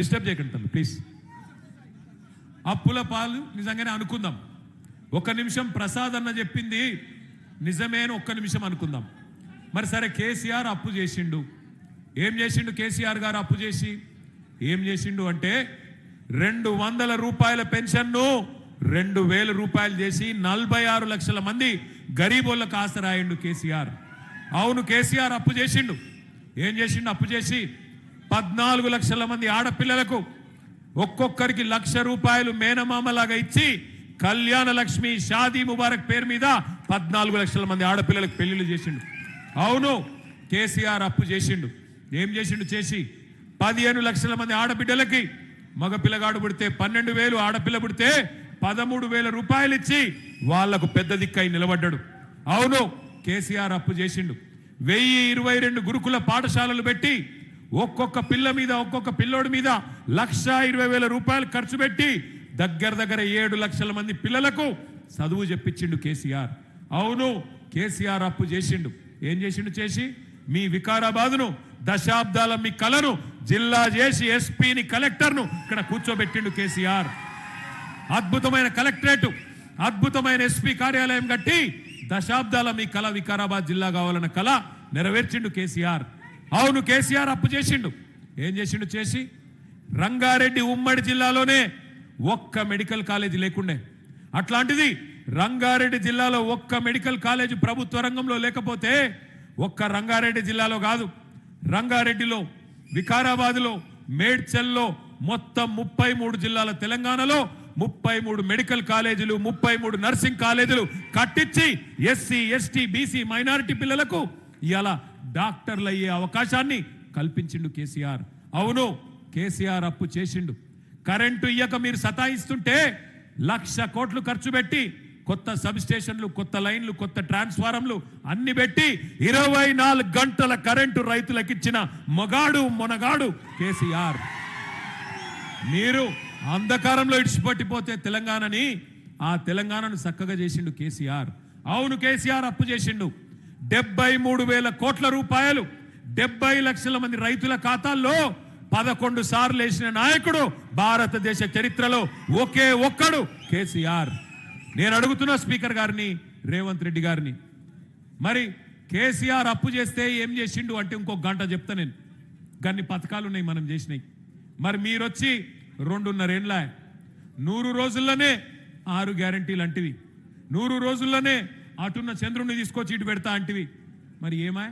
Disturb చేయకండి please. అప్పుల పాలు నిజంగానే అనుకుందాం. ఒక్క నిమిషం ప్రసాద్ అన్న చెప్పింది నిజమే అని ఒక్క నిమిషం అనుకుందాం. మరి సరే, కేసీఆర్ అప్పు చేసిండు. ఏం చేసిండు కేసీఆర్ గారు అప్పు చేసి? ఏం చేసిండు అంటే 200 రూపాయల పెన్షన్ను 2000 రూపాయలు చేసి 46 లక్షల మంది గరీబోళ్ళకు ఆసరాయిండు కేసీఆర్. అవును, కేసీఆర్ అప్పు చేసిండు. ఏం చేసిండు అప్పు చేసి? 14 లక్షల మంది ఆడపిల్లలకు ఒక్కొక్కరికి 1,00,000 రూపాయలు మేనమామలాగా ఇచ్చి కళ్యాణ లక్ష్మి షాదీ ముబారక్ పేరు మీద 14 లక్షల మంది ఆడపిల్లలకు పెళ్లిళ్ళు చేసిండు. అవును, కేసీఆర్ అప్పు చేసిండు. ఏం చేసిండు చేసి? 15 లక్షల మంది ఆడబిడ్డలకి మగ పిల్లగాడు పుడితే 12,000, ఆడపిల్ల పుడితే 13,000 రూపాయలు ఇచ్చి వాళ్లకు పెద్ద దిక్కై నిలబడ్డాడు. అవును, కేసీఆర్ అప్పు చేసిండు. 1022 గురుకుల పాఠశాలలు పెట్టి ఒక్కొక్క పిల్ల మీద, ఒక్కొక్క పిల్లోడి మీద 1,20,000 రూపాయలు ఖర్చు పెట్టి దగ్గర 7 లక్షల మంది పిల్లలకు చదువు చెప్పించిండు కేసీఆర్. అవును, కేసీఆర్ అప్పు చేసిండు. ఏం చేసిండు చేసి? మీ వికారాబాదును దశాబ్దాల మీ కలను జిల్లా చేసి ఎస్పీని, కలెక్టర్ను ఇక్కడ కూర్చోబెట్టిండు కేసీఆర్. అద్భుతమైన కలెక్టరేట్, అద్భుతమైన ఎస్పీ కార్యాలయం కట్టి దశాబ్దాల మీ కళ వికారాబాద్ జిల్లా కావాలన్న కళ నెరవేర్చిండు కేసీఆర్. అవును, కేసీఆర్ అప్పు చేసిండు. ఏం చేసిండు చేసి? రంగారెడ్డి ఉమ్మడి జిల్లాలోనే ఒక్క మెడికల్ కాలేజీ లేకుండే. అట్లాంటిది రంగారెడ్డి జిల్లాలో ఒక్క మెడికల్ కాలేజీ ప్రభుత్వ రంగంలో లేకపోతే, ఒక్క రంగారెడ్డి జిల్లాలో కాదు, రంగారెడ్డిలో, వికారాబాద్లో, మేడ్చల్లో, మొత్తం 33 జిల్లాల తెలంగాణలో 33 మెడికల్ కాలేజీలు, 33 నర్సింగ్ కాలేజీలు కట్టించి ఎస్సీ, ఎస్టీ, బీసీ, మైనారిటీ పిల్లలకు ఇవాళ డాక్టర్లు అయ్యే అవకాశాన్ని కల్పించిండు కేసీఆర్. అవును, కేసీఆర్ అప్పు చేసిండు. కరెంటు ఇయ్యక మీరు సతాయిస్తుంటే 1,00,000 కోట్లు ఖర్చు పెట్టి కొత్త సబ్ స్టేషన్లు, కొత్త లైన్లు, కొత్త ట్రాన్స్ఫారంలు అన్ని పెట్టి 24 గంటల కరెంటు రైతులకు ఇచ్చిన మొగాడు మొనగాడు కేసీఆర్. మీరు అంధకారంలో ఇడిచిపట్టిపోతే తెలంగాణని, ఆ తెలంగాణను చక్కగా చేసిండు కేసీఆర్. అవును, కేసీఆర్ అప్పు చేసిండు. 73,000 కోట్ల రూపాయలు 70 లక్షల మంది రైతుల ఖాతాల్లో 11 సార్లు వేసిన నాయకుడు భారతదేశ చరిత్రలో ఒకే ఒక్కడు కేసీఆర్. నేను అడుగుతున్నా స్పీకర్ గారిని, రేవంత్ రెడ్డి గారిని, మరి కేసీఆర్ అప్పు చేస్తే ఏం చేసిండు అంటే ఇంకో గంట చెప్తా నేను. గన్ని పథకాలు ఉన్నాయి మనం చేసినాయి. మరి మీరొచ్చి 2.5 ఏళ్ళ 100 రోజుల్లోనే 6 గ్యారంటీలు అంటివి, 100 రోజుల్లోనే అటున్న చంద్రుడిని తీసుకొచ్చి ఇటు పెడతా అంటివి. మరి ఏమా?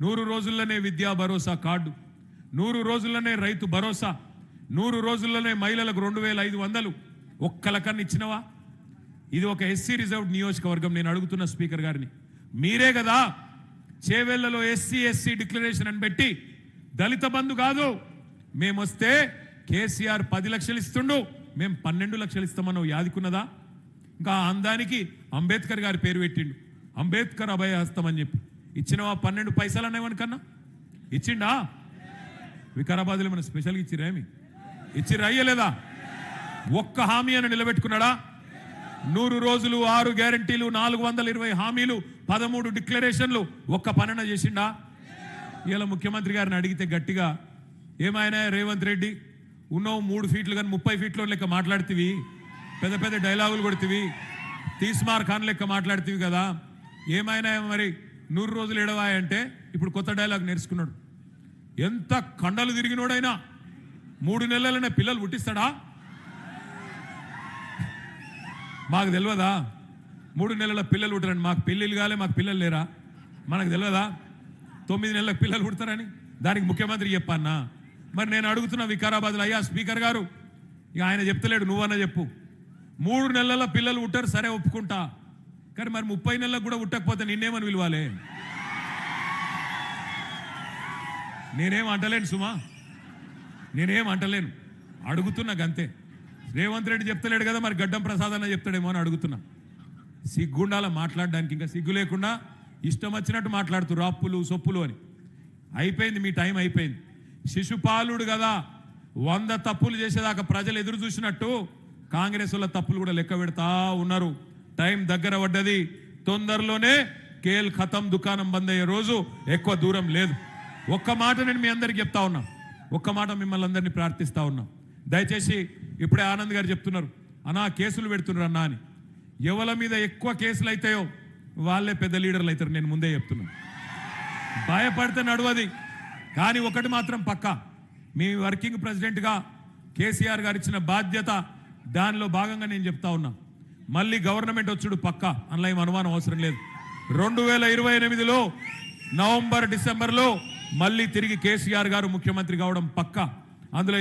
100 రోజుల్లోనే విద్యా భరోసా కార్డు, 100 రోజుల్లోనే రైతు భరోసా, 100 రోజుల్లోనే మహిళలకు 2,500 ఒక్కలకన్నా ఇచ్చినవా? ఇది ఒక ఎస్సీ రిజర్వ్డ్ నియోజకవర్గం. నేను అడుగుతున్న స్పీకర్ గారిని, మీరే కదా చేవెళ్లలో ఎస్సీ డిక్లరేషన్ అని పెట్టి దళిత బంధు కాదు, మేమొస్తే కేసీఆర్ 10 లక్షలు ఇస్తుండు, మేము 12 లక్షలు ఇస్తామన్నావు, యాదికున్నదా? ఇంకా అందానికి అంబేద్కర్ గారి పేరు పెట్టిండు, అంబేద్కర్ అభయహస్తం అని చెప్పి. ఇచ్చినవా 12 పైసలు అనేవనికన్నా? ఇచ్చిండా? వికారాబాద్లో మన స్పెషల్గా ఇచ్చిరేమి? ఇచ్చిర్రా అయ్యలేదా? ఒక్క హామీ అని నిలబెట్టుకున్నాడా? 100 రోజులు, 6 గ్యారంటీలు, 420 హామీలు, 13 డిక్లరేషన్లు, ఒక్క పనన చేసిండా? ఇలా ముఖ్యమంత్రి గారిని అడిగితే గట్టిగా, ఏమైనా రేవంత్ రెడ్డి ఉన్నావు 3 ఫీట్లు కానీ 30 ఫీట్లో లెక్క మాట్లాడుతీవి, పెద్ద పెద్ద డైలాగులు కొడుతీవి, తీస్మార్ ఖాన్ లెక్క మాట్లాడుతీవి కదా, ఏమైనా మరి 100 రోజులు ఎడవాయంటే ఇప్పుడు కొత్త డైలాగ్ నేర్చుకున్నాడు. ఎంత కండలు తిరిగినోడైనా 3 నెలలనే పిల్లలు పుట్టిస్తాడా? మాకు తెలియదా 3 నెలల పిల్లలు పుట్టారని? మాకు పెళ్ళిళ్ళు కాలే, మాకు పిల్లలు లేరా? మనకు తెలియదా 9 నెలలకు పిల్లలు పుడతారని? దానికి ముఖ్యమంత్రి చెప్పన్నా? మరి నేను అడుగుతున్నా వికారాబాద్లో, అయ్యా స్పీకర్ గారు, ఇక ఆయన చెప్తలేడు, నువ్వన్నా చెప్పు. 3 నెలల పిల్లలు పుట్టారు, సరే ఒప్పుకుంటా, కానీ మరి 30 నెలలకు కూడా పుట్టకపోతే నిన్నేమని పిలవాలి? నేనేం అంటలేను సుమా, నేనేం అంటలేను, అడుగుతున్నా గంతే. రేవంత్ రెడ్డి చెప్తలేడు కదా, మరి గడ్డం ప్రసాద్ అన్న చెప్తాడేమో అని అడుగుతున్నా. సిగ్గుండాల మాట్లాడడానికి, ఇంకా సిగ్గు లేకుండా ఇష్టం వచ్చినట్టు మాట్లాడుతున్నారు, అప్పులు సొప్పులు అని. అయిపోయింది, మీ టైం అయిపోయింది. శిశుపాలుడు కదా 100 తప్పులు చేసేదాకా ప్రజలు ఎదురు చూసినట్టు కాంగ్రెస్ వాళ్ళ తప్పులు కూడా లెక్క పెడతా ఉన్నారు. టైం దగ్గర పడ్డది, తొందరలోనే కేల్ ఖతం దుకాణం బంద్ అయ్యే రోజు ఎక్కువ దూరం లేదు. ఒక్క మాట నేను మీ అందరికి చెప్తా ఉన్నా, ఒక్క మాట మిమ్మల్ని అందరినీ ప్రార్థిస్తా ఉన్నాం, దయచేసి ఇప్పుడే ఆనంద్ గారు చెప్తున్నారు అన్నా కేసులు పెడుతున్నారు అన్నా అని. ఎవరి మీద ఎక్కువ కేసులు అవుతాయో వాళ్ళే పెద్ద లీడర్లు అవుతారు. నేను ముందే చెప్తున్నాను, భయపడితే నడవది. కానీ ఒకటి మాత్రం పక్కా, మీ వర్కింగ్ ప్రెసిడెంట్గా కేసీఆర్ గారు ఇచ్చిన బాధ్యత, దానిలో భాగంగా నేను చెప్తా ఉన్నా, మళ్ళీ గవర్నమెంట్ వచ్చుడు పక్కా, అందులో ఏం అనుమానం అవసరం లేదు. 2028లో నవంబర్ డిసెంబర్లో మళ్ళీ తిరిగి కేసీఆర్ గారు ముఖ్యమంత్రి కావడం పక్కా. అందులో